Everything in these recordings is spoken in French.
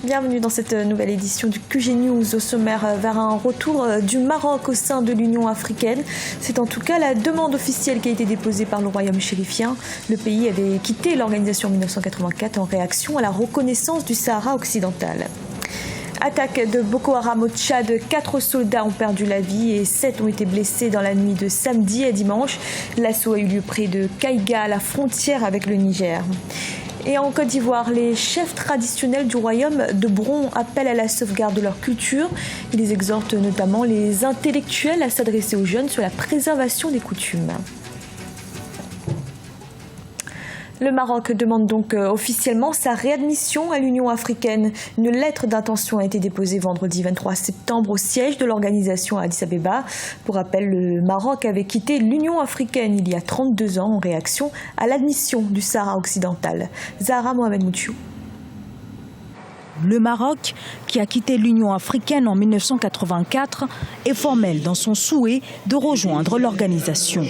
Bienvenue dans cette nouvelle édition du QG News. Au sommaire, vers un retour du Maroc au sein de l'Union africaine. C'est en tout cas la demande officielle qui a été déposée par le royaume chérifien. Le pays avait quitté l'organisation en 1984 en réaction à la reconnaissance du Sahara occidental. Attaque de Boko Haram au Tchad, 4 soldats ont perdu la vie et 7 ont été blessés dans la nuit de samedi à dimanche. L'assaut a eu lieu près de Kaïga, à la frontière avec le Niger. Et en Côte d'Ivoire, les chefs traditionnels du royaume de Bron appellent à la sauvegarde de leur culture. Ils exhortent notamment les intellectuels à s'adresser aux jeunes sur la préservation des coutumes. Le Maroc demande donc officiellement sa réadmission à l'Union africaine. Une lettre d'intention a été déposée vendredi 23 septembre au siège de l'organisation à Addis-Abeba. Pour rappel, le Maroc avait quitté l'Union africaine il y a 32 ans en réaction à l'admission du Sahara occidental. Zahra Mohamed Moutchou. Le Maroc, qui a quitté l'Union africaine en 1984, est formel dans son souhait de rejoindre l'organisation.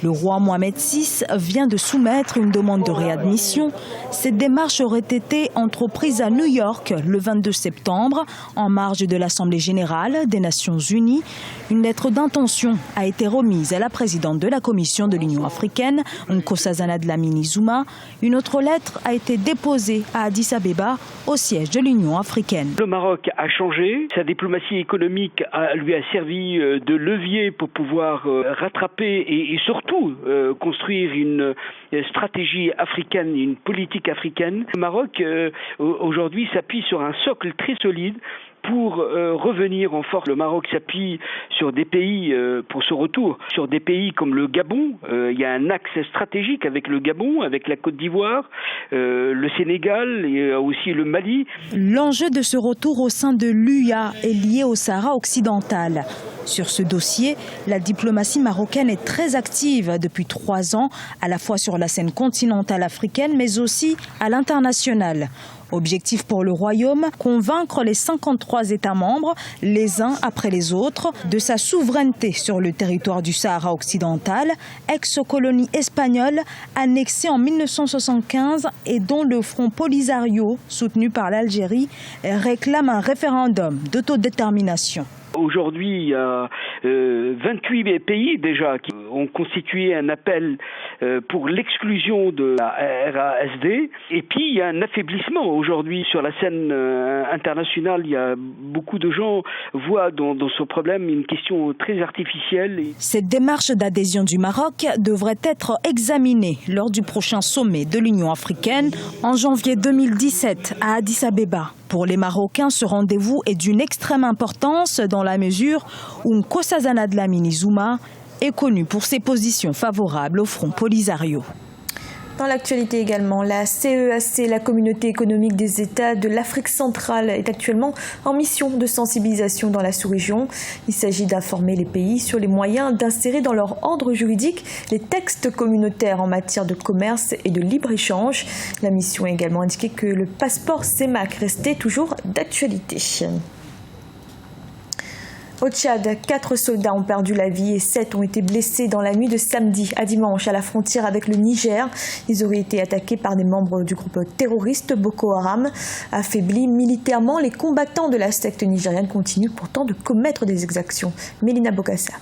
Le roi Mohamed VI vient de soumettre une demande de réadmission. Cette démarche aurait été entreprise à New York le 22 septembre, en marge de l'Assemblée générale des Nations unies. Une lettre d'intention a été remise à la présidente de la Commission de l'Union africaine, Nkosazana Dlamini Zuma. Une autre lettre a été déposée à Addis-Abeba, au siège de l'Union africaine. Le Maroc a changé, sa diplomatie économique lui a servi de levier pour pouvoir rattraper et surtout construire une stratégie africaine, une politique africaine. Le Maroc aujourd'hui s'appuie sur un socle très solide pour revenir en force. Le Maroc s'appuie sur des pays pour ce retour, sur des pays comme le Gabon. Il y a un axe stratégique avec le Gabon, avec la Côte d'Ivoire, le Sénégal et aussi le Mali. L'enjeu de ce retour au sein de l'UA est lié au Sahara occidental. Sur ce dossier, la diplomatie marocaine est très active depuis 3 ans, à la fois sur la scène continentale africaine, mais aussi à l'international. Objectif pour le Royaume, convaincre les 53 États membres, les uns après les autres, de sa souveraineté sur le territoire du Sahara occidental, ex-colonie espagnole annexée en 1975 et dont le Front Polisario, soutenu par l'Algérie, réclame un référendum d'autodétermination. Aujourd'hui, il y a 28 pays déjà qui ont constitué un appel pour l'exclusion de la RASD. Et puis, il y a un affaiblissement aujourd'hui sur la scène internationale. Il y a beaucoup de gens voient dans ce problème une question très artificielle. Cette démarche d'adhésion du Maroc devrait être examinée lors du prochain sommet de l'Union africaine en janvier 2017 à Addis-Abeba. Pour les Marocains, ce rendez-vous est d'une extrême importance dans la mesure où Nkosazana Dlamini Zuma est connu pour ses positions favorables au Front Polisario. Dans l'actualité également, la CEAC, la Communauté économique des États de l'Afrique centrale, est actuellement en mission de sensibilisation dans la sous-région. Il s'agit d'informer les pays sur les moyens d'insérer dans leur ordre juridique les textes communautaires en matière de commerce et de libre-échange. La mission a également indiqué que le passeport CEMAC restait toujours d'actualité. Au Tchad, 4 soldats ont perdu la vie et 7 ont été blessés dans la nuit de samedi à dimanche à la frontière avec le Niger. Ils auraient été attaqués par des membres du groupe terroriste Boko Haram. Affaiblis militairement, les combattants de la secte nigérienne continuent pourtant de commettre des exactions. Mélina Bokassa.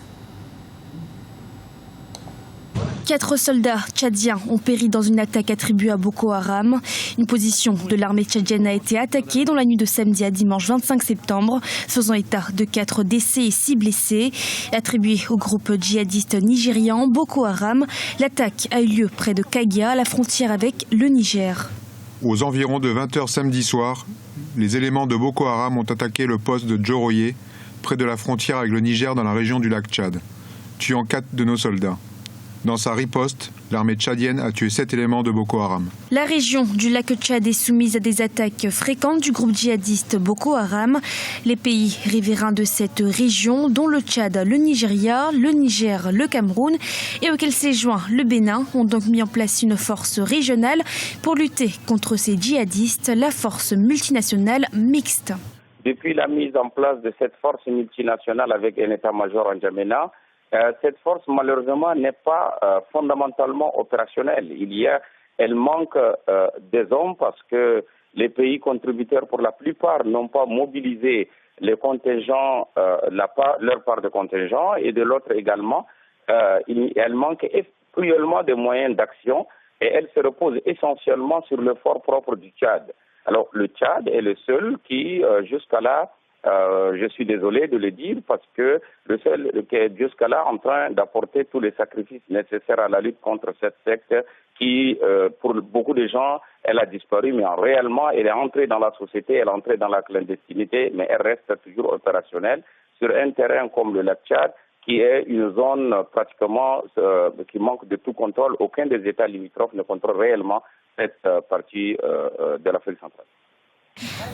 4 soldats tchadiens ont péri dans une attaque attribuée à Boko Haram. Une position de l'armée tchadienne a été attaquée dans la nuit de samedi à dimanche 25 septembre, faisant état de 4 décès et 6 blessés. Attribuée au groupe djihadiste nigérian Boko Haram, l'attaque a eu lieu près de Kaïga, à la frontière avec le Niger. Aux environs de 20h samedi soir, les éléments de Boko Haram ont attaqué le poste de Djoroye, près de la frontière avec le Niger dans la région du lac Tchad, tuant 4 de nos soldats. Dans sa riposte, l'armée tchadienne a tué 7 éléments de Boko Haram. La région du lac Tchad est soumise à des attaques fréquentes du groupe djihadiste Boko Haram. Les pays riverains de cette région, dont le Tchad, le Nigeria, le Niger, le Cameroun et auquel s'est joint le Bénin, ont donc mis en place une force régionale pour lutter contre ces djihadistes, la force multinationale mixte. Depuis la mise en place de cette force multinationale avec un état-major en N'Djamena, cette force, malheureusement, n'est pas fondamentalement opérationnelle. Elle manque des hommes parce que les pays contributeurs, pour la plupart, n'ont pas mobilisé les contingents, leur part de contingent, et de l'autre également, elle manque cruellement de moyens d'action et elle se repose essentiellement sur le fort propre du Tchad. Alors le Tchad est le seul qui, jusqu'à là, je suis désolé de le dire, parce que le seul qui est jusqu'à là en train d'apporter tous les sacrifices nécessaires à la lutte contre cette secte qui, pour beaucoup de gens, elle a disparu, mais réellement, elle est entrée dans la société, elle est entrée dans la clandestinité, mais elle reste toujours opérationnelle sur un terrain comme le lac Tchad, qui est une zone pratiquement qui manque de tout contrôle. Aucun des États limitrophes ne contrôle réellement cette partie de l'Afrique centrale.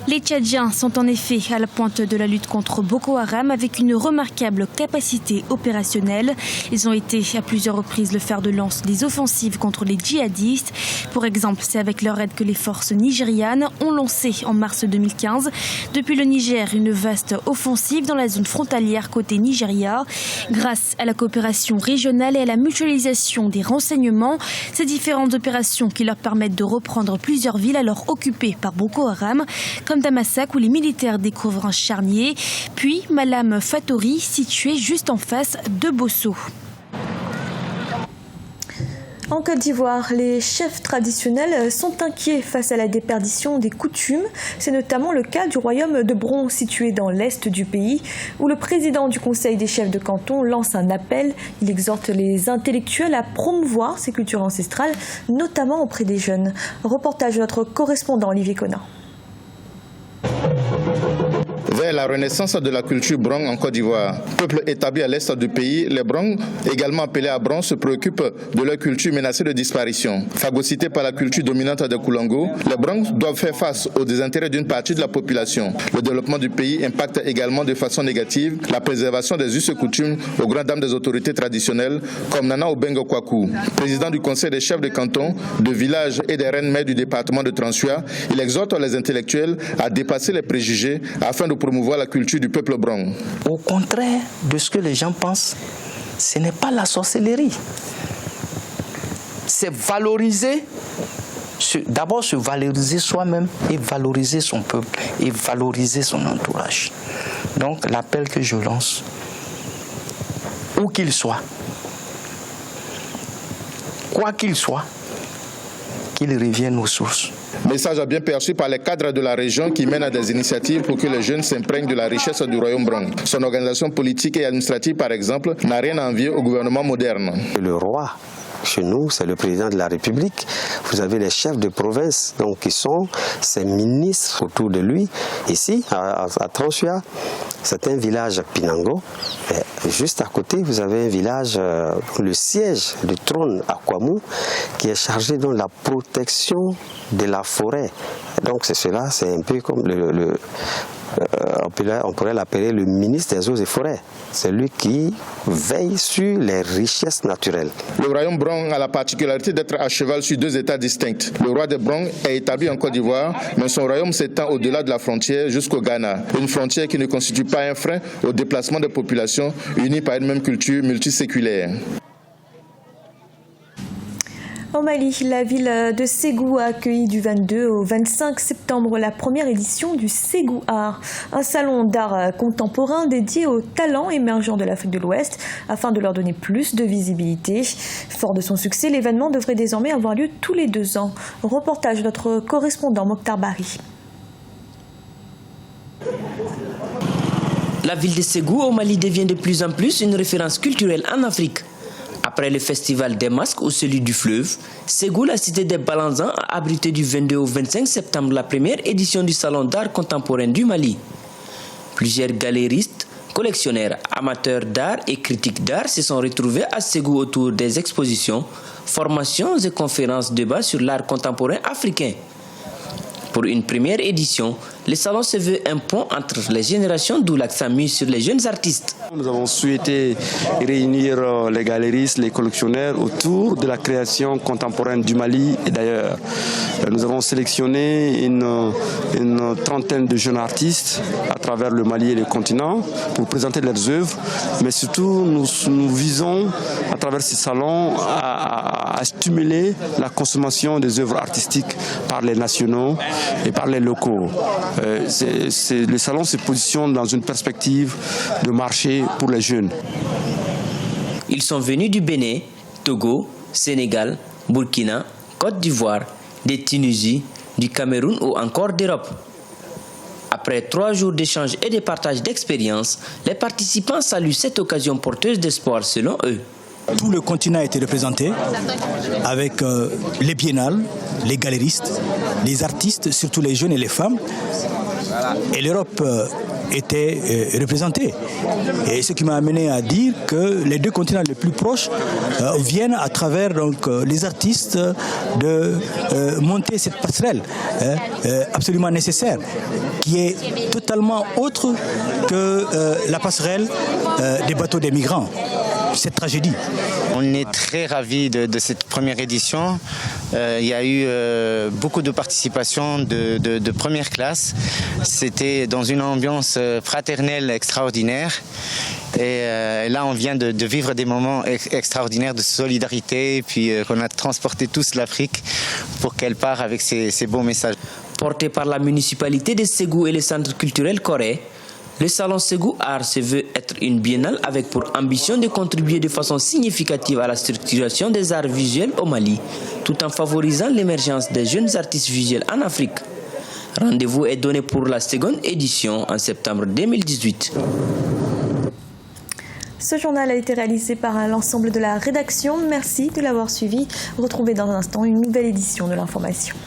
Les Tchadiens sont en effet à la pointe de la lutte contre Boko Haram avec une remarquable capacité opérationnelle. Ils ont été à plusieurs reprises le fer de lance des offensives contre les djihadistes. Pour exemple, c'est avec leur aide que les forces nigérianes ont lancé en mars 2015 depuis le Niger une vaste offensive dans la zone frontalière côté Nigeria. Grâce à la coopération régionale et à la mutualisation des renseignements, ces différentes opérations qui leur permettent de reprendre plusieurs villes alors occupées par Boko Haram, comme Damasak où les militaires découvrent un charnier, puis Malam Fatori situé juste en face de Bosso. En Côte d'Ivoire, les chefs traditionnels sont inquiets face à la déperdition des coutumes. C'est notamment le cas du royaume de Bron, situé dans l'est du pays, où le président du Conseil des chefs de canton lance un appel. Il exhorte les intellectuels à promouvoir ces cultures ancestrales, notamment auprès des jeunes. Reportage de notre correspondant Olivier Conan. Vers la renaissance de la culture Brong en Côte d'Ivoire. Peuple établi à l'est du pays, les Brong, également appelés à Bron, se préoccupent de leur culture menacée de disparition. Phagocytée par la culture dominante des Koulango, les Brong doivent faire face aux désintérêts d'une partie de la population. Le développement du pays impacte également de façon négative la préservation des us et coutumes aux grandes dames des autorités traditionnelles, comme Nana Obengo Kwaku. Président du Conseil des chefs de canton, de villages et des reines-mères du département de Transua, il exhorte les intellectuels à dépasser les préjugés afin de promouvoir la culture du peuple Brong. Au contraire de ce que les gens pensent, ce n'est pas la sorcellerie. C'est valoriser, d'abord se valoriser soi-même et valoriser son peuple et valoriser son entourage. Donc l'appel que je lance, où qu'il soit, quoi qu'il soit, qu'il revienne aux sources. Message bien perçu par les cadres de la région qui mènent à des initiatives pour que les jeunes s'imprègnent de la richesse du royaume Brong. Son organisation politique et administrative, par exemple, n'a rien à envier au gouvernement moderne. Le roi, chez nous, c'est le président de la République. Vous avez les chefs de province, donc qui sont ses ministres autour de lui. Ici, à Transua, c'est un village Pinango. Et juste à côté, vous avez un village, le siège du trône à Kwamou, qui est chargé de la protection de la forêt. Donc c'est cela, c'est un peu comme on pourrait l'appeler le ministre des eaux et forêts. C'est lui qui veille sur les richesses naturelles. Le royaume Brong a la particularité d'être à cheval sur deux États distincts. Le roi de Brong est établi en Côte d'Ivoire, mais son royaume s'étend au-delà de la frontière jusqu'au Ghana. Une frontière qui ne constitue pas un frein au déplacement des populations unies par une même culture multiséculaire. Au Mali, la ville de Ségou a accueilli du 22 au 25 septembre la première édition du Ségou Art, un salon d'art contemporain dédié aux talents émergents de l'Afrique de l'Ouest afin de leur donner plus de visibilité. Fort de son succès, l'événement devrait désormais avoir lieu tous les 2 ans. Reportage de notre correspondant Mokhtar Bari. La ville de Ségou au Mali devient de plus en plus une référence culturelle en Afrique. Après le festival des masques ou celui du fleuve, Ségou, la cité des Balanzans, a abrité du 22 au 25 septembre la première édition du Salon d'art contemporain du Mali. Plusieurs galéristes, collectionneurs, amateurs d'art et critiques d'art se sont retrouvés à Ségou autour des expositions, formations et conférences débats sur l'art contemporain africain. Pour une première édition, le salon se veut un pont entre les générations, d'où l'accent mis sur les jeunes artistes. Nous avons souhaité réunir les galéristes, les collectionneurs autour de la création contemporaine du Mali et d'ailleurs. Nous avons sélectionné une trentaine de jeunes artistes à travers le Mali et le continent pour présenter leurs œuvres, mais surtout nous visons à travers ce salon, à stimuler la consommation des œuvres artistiques par les nationaux et par les locaux. Le salon se positionne dans une perspective de marché pour les jeunes. Ils sont venus du Bénin, Togo, Sénégal, Burkina, Côte d'Ivoire, de Tunisie, du Cameroun ou encore d'Europe. Après 3 jours d'échanges et de partage d'expériences, les participants saluent cette occasion porteuse d'espoir selon eux. Tout le continent a été représenté avec les biennales, les galéristes, les artistes, surtout les jeunes et les femmes. Et l'Europe était représentée. Et ce qui m'a amené à dire que les 2 continents les plus proches viennent à travers donc, les artistes de monter cette passerelle absolument nécessaire, qui est totalement autre que la passerelle des bateaux des migrants. Cette tragédie. On est très ravis de cette première édition. Il y a eu beaucoup de participation de première classe. C'était dans une ambiance fraternelle extraordinaire. Et là, on vient de vivre des moments extraordinaires de solidarité, puis qu'on a transporté tous l'Afrique pour qu'elle parte avec ces beaux messages. Porté par la municipalité de Ségou et le centre culturel Corée, le salon Ségou Art se veut être une biennale avec pour ambition de contribuer de façon significative à la structuration des arts visuels au Mali, tout en favorisant l'émergence des jeunes artistes visuels en Afrique. Rendez-vous est donné pour la 2e édition en septembre 2018. Ce journal a été réalisé par l'ensemble de la rédaction. Merci de l'avoir suivi. Retrouvez dans un instant une nouvelle édition de l'information.